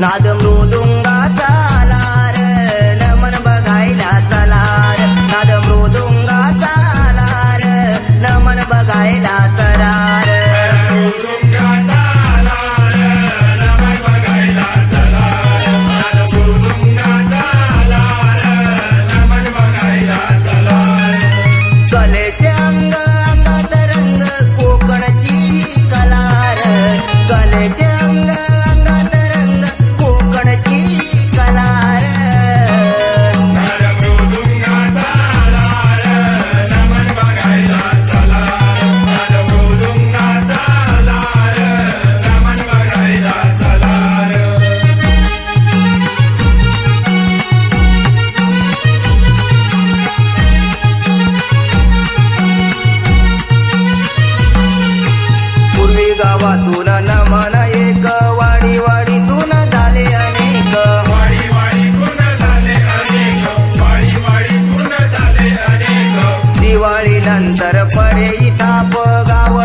नाद मृदुंगाचा आलार नमन बघायला चलार नाद मृदुंगाचा आलार नमन बघायला चलार मृदुंगाचा आलार नमन बघायला चलार नाद मृदुंगाचा आलार नमन बघायला चलार कलेचे अंग अंगात रंग कोकणची कलार कलेचे अंग अंगात रंग कोकणची कलार नाद मृदुंगाचा आलार नमन बघायला चलार नाद मृदुंगाचा आलार नमन बघायला चलार पूर्वी गावातून नमन एक वाडी वाडीतून झाले अनेक वाडी वाडीतून झाले अनेक वाडी वाडीतून झाले अनेक दिवाळी नंतर पडे ताप गाव